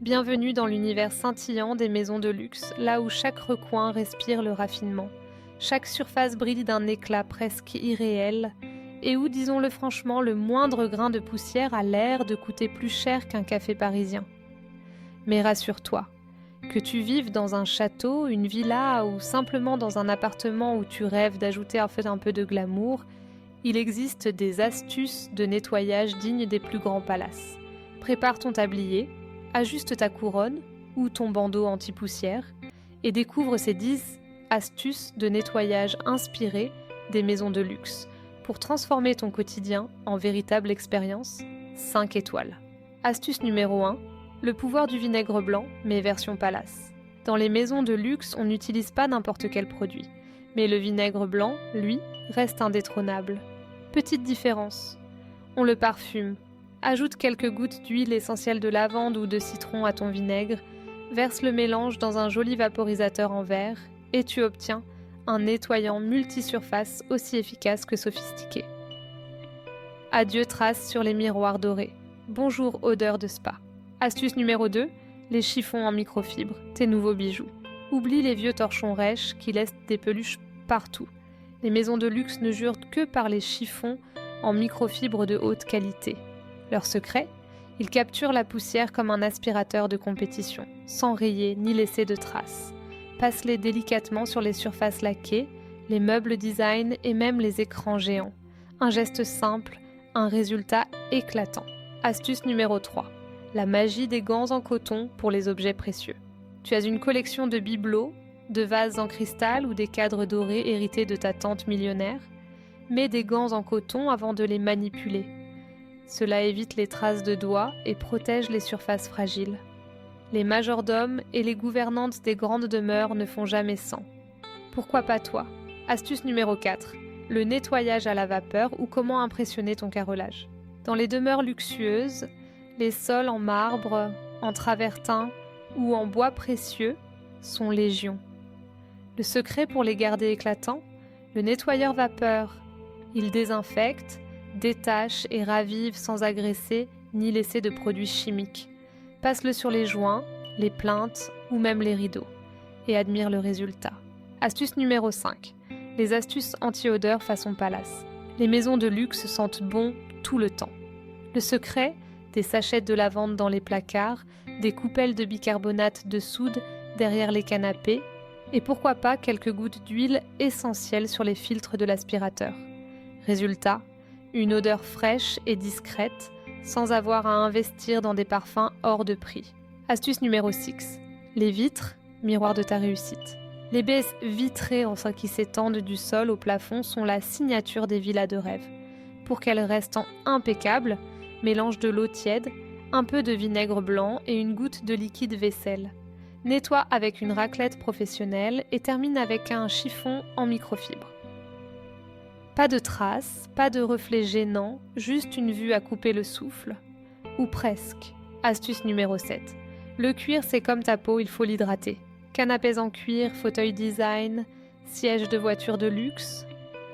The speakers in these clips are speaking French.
Bienvenue dans l'univers scintillant des maisons de luxe, là où chaque recoin respire le raffinement, chaque surface brille d'un éclat presque irréel, et où, disons-le franchement, le moindre grain de poussière a l'air de coûter plus cher qu'un café parisien. Mais rassure-toi, que tu vives dans un château, une villa ou simplement dans un appartement où tu rêves d'ajouter un peu de glamour, il existe des astuces de nettoyage dignes des plus grands palaces. Prépare ton tablier, ajuste ta couronne ou ton bandeau anti-poussière et découvre ces 10 astuces de nettoyage inspirées des maisons de luxe pour transformer ton quotidien en véritable expérience 5 étoiles. Astuce numéro 1, le pouvoir du vinaigre blanc, mais version palace. Dans les maisons de luxe, on n'utilise pas n'importe quel produit, mais le vinaigre blanc, lui, reste indétrônable. Petite différence, on le parfume. Ajoute quelques gouttes d'huile essentielle de lavande ou de citron à ton vinaigre, verse le mélange dans un joli vaporisateur en verre et tu obtiens un nettoyant multisurface aussi efficace que sophistiqué. Adieu traces sur les miroirs dorés. Bonjour odeur de spa. Astuce numéro 2, les chiffons en microfibre, tes nouveaux bijoux. Oublie les vieux torchons rêches qui laissent des peluches partout. Les maisons de luxe ne jurent que par les chiffons en microfibre de haute qualité. Leur secret, ils capturent la poussière comme un aspirateur de compétition, sans rayer ni laisser de traces. Passe-les délicatement sur les surfaces laquées, les meubles design et même les écrans géants. Un geste simple, un résultat éclatant. Astuce numéro 3. La magie des gants en coton pour les objets précieux. Tu as une collection de bibelots, de vases en cristal ou des cadres dorés hérités de ta tante millionnaire. Mets des gants en coton avant de les manipuler. Cela évite les traces de doigts et protège les surfaces fragiles. Les majordomes et les gouvernantes des grandes demeures ne font jamais sans. Pourquoi pas toi? Astuce numéro 4. Le nettoyage à la vapeur ou comment impressionner ton carrelage. Dans les demeures luxueuses, les sols en marbre, en travertin ou en bois précieux sont légion. Le secret pour les garder éclatants? Le nettoyeur vapeur. Il désinfecte, détache et ravive sans agresser ni laisser de produits chimiques. Passe-le sur les joints, les plinthes ou même les rideaux et admire le résultat. Astuce numéro 5. Les astuces anti-odeur façon palace. Les maisons de luxe sentent bon tout le temps. Le secret, des sachets de lavande dans les placards, des coupelles de bicarbonate de soude derrière les canapés et pourquoi pas quelques gouttes d'huile essentielles sur les filtres de l'aspirateur. Résultat, une odeur fraîche et discrète, sans avoir à investir dans des parfums hors de prix. Astuce numéro 6. Les vitres, miroir de ta réussite. Les baies vitrées qui s'étendent du sol au plafond sont la signature des villas de rêve. Pour qu'elles restent impeccables, mélange de l'eau tiède, un peu de vinaigre blanc et une goutte de liquide vaisselle. Nettoie avec une raclette professionnelle et termine avec un chiffon en microfibre. Pas de traces, pas de reflets gênants, juste une vue à couper le souffle. Ou presque. Astuce numéro 7. Le cuir, c'est comme ta peau, il faut l'hydrater. Canapés en cuir, fauteuils design, sièges de voiture de luxe.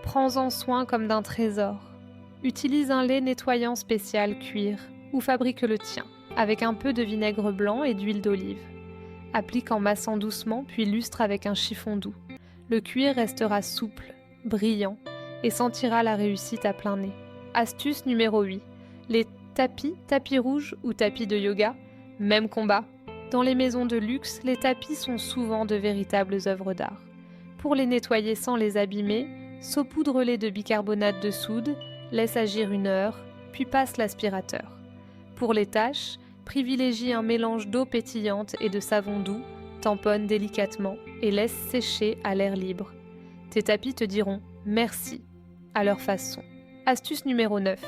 Prends-en soin comme d'un trésor. Utilise un lait nettoyant spécial cuir ou fabrique le tien, avec un peu de vinaigre blanc et d'huile d'olive. Applique en massant doucement puis lustre avec un chiffon doux. Le cuir restera souple, brillant, et sentira la réussite à plein nez. Astuce numéro 8. Les tapis rouges ou tapis de yoga, même combat. Dans les maisons de luxe, les tapis sont souvent de véritables œuvres d'art. Pour les nettoyer sans les abîmer, saupoudre-les de bicarbonate de soude, laisse agir 1 heure, puis passe l'aspirateur. Pour les taches, privilégie un mélange d'eau pétillante et de savon doux, tamponne délicatement et laisse sécher à l'air libre. Tes tapis te diront « merci » à leur façon. Astuce numéro 9.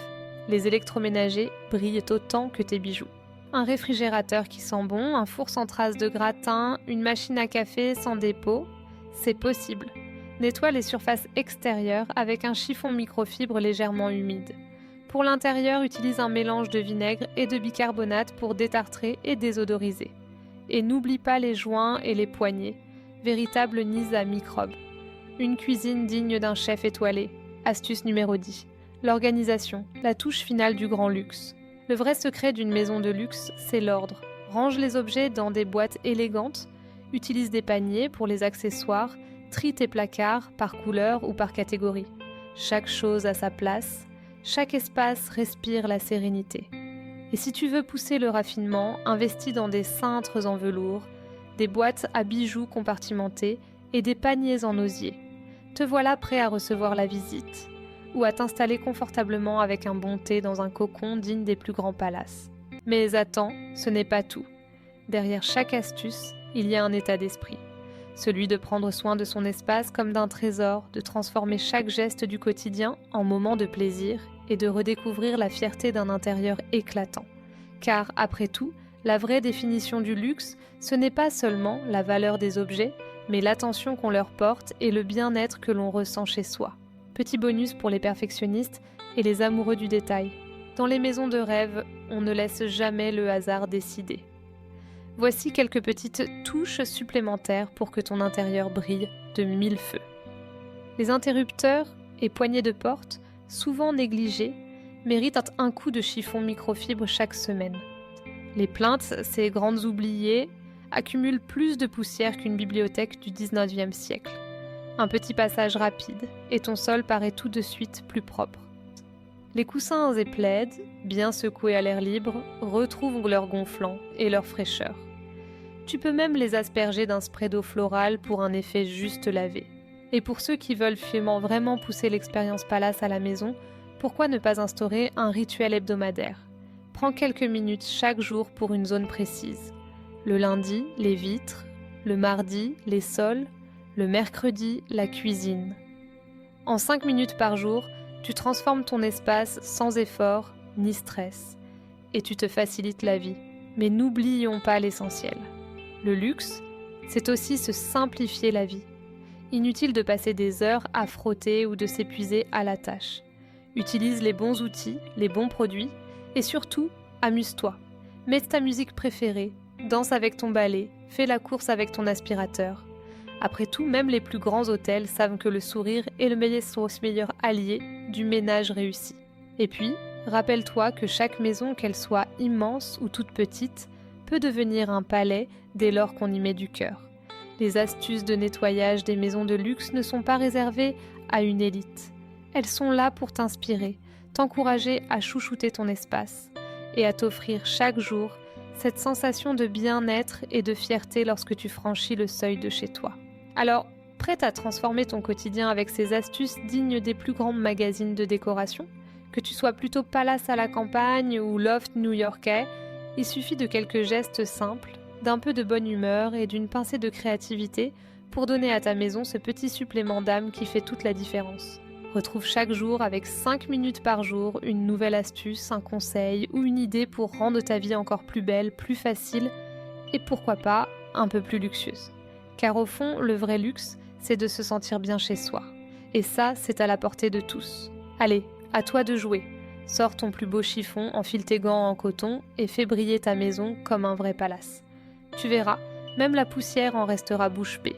Les électroménagers brillent autant que tes bijoux. Un réfrigérateur qui sent bon, un four sans traces de gratin, une machine à café sans dépôt, c'est possible. Nettoie les surfaces extérieures avec un chiffon microfibre légèrement humide. Pour l'intérieur, utilise un mélange de vinaigre et de bicarbonate pour détartrer et désodoriser. Et n'oublie pas les joints et les poignées, véritables nids à microbes. Une cuisine digne d'un chef étoilé. Astuce numéro 10. L'organisation, la touche finale du grand luxe. Le vrai secret d'une maison de luxe, c'est l'ordre. Range les objets dans des boîtes élégantes, utilise des paniers pour les accessoires, trie tes placards par couleur ou par catégorie. Chaque chose a sa place, chaque espace respire la sérénité. Et si tu veux pousser le raffinement, investis dans des cintres en velours, des boîtes à bijoux compartimentés et des paniers en osier. Te voilà prêt à recevoir la visite ou à t'installer confortablement avec un bon thé dans un cocon digne des plus grands palaces. Mais attends, ce n'est pas tout. Derrière chaque astuce, il y a un état d'esprit. Celui de prendre soin de son espace comme d'un trésor, de transformer chaque geste du quotidien en moment de plaisir et de redécouvrir la fierté d'un intérieur éclatant. Car, après tout, la vraie définition du luxe, ce n'est pas seulement la valeur des objets, mais l'attention qu'on leur porte et le bien-être que l'on ressent chez soi. Petit bonus pour les perfectionnistes et les amoureux du détail. Dans les maisons de rêve, on ne laisse jamais le hasard décider. Voici quelques petites touches supplémentaires pour que ton intérieur brille de 1000 feux. Les interrupteurs et poignées de porte, souvent négligés, méritent un coup de chiffon microfibre chaque semaine. Les plaintes, ces grandes oubliées, accumulent plus de poussière qu'une bibliothèque du 19e siècle. Un petit passage rapide et ton sol paraît tout de suite plus propre. Les coussins et plaids, bien secoués à l'air libre, retrouvent leur gonflant et leur fraîcheur. Tu peux même les asperger d'un spray d'eau florale pour un effet juste lavé. Et pour ceux qui veulent vraiment pousser l'expérience palace à la maison, pourquoi ne pas instaurer un rituel hebdomadaire ? Prends quelques minutes chaque jour pour une zone précise. Le lundi, les vitres, le mardi, les sols, le mercredi, la cuisine. En 5 minutes par jour, tu transformes ton espace sans effort ni stress. Et tu te facilites la vie. Mais n'oublions pas l'essentiel. Le luxe, c'est aussi se simplifier la vie. Inutile de passer des heures à frotter ou de s'épuiser à la tâche. Utilise les bons outils, les bons produits et surtout, amuse-toi. Mets ta musique préférée, danse avec ton balai, fais la course avec ton aspirateur. Après tout, même les plus grands hôtels savent que le sourire est le meilleur allié du ménage réussi. Et puis, rappelle-toi que chaque maison, qu'elle soit immense ou toute petite, peut devenir un palais dès lors qu'on y met du cœur. Les astuces de nettoyage des maisons de luxe ne sont pas réservées à une élite. Elles sont là pour t'inspirer, t'encourager à chouchouter ton espace et à t'offrir chaque jour cette sensation de bien-être et de fierté lorsque tu franchis le seuil de chez toi. Alors, prête à transformer ton quotidien avec ces astuces dignes des plus grands magazines de décoration ? Que tu sois plutôt palace à la campagne ou loft new-yorkais, il suffit de quelques gestes simples, d'un peu de bonne humeur et d'une pincée de créativité pour donner à ta maison ce petit supplément d'âme qui fait toute la différence. Retrouve chaque jour avec 5 minutes par jour une nouvelle astuce, un conseil ou une idée pour rendre ta vie encore plus belle, plus facile et pourquoi pas un peu plus luxueuse. Car au fond, le vrai luxe, c'est de se sentir bien chez soi. Et ça, c'est à la portée de tous. Allez, à toi de jouer. Sors ton plus beau chiffon, enfile tes gants en coton et fais briller ta maison comme un vrai palace. Tu verras, même la poussière en restera bouche bée.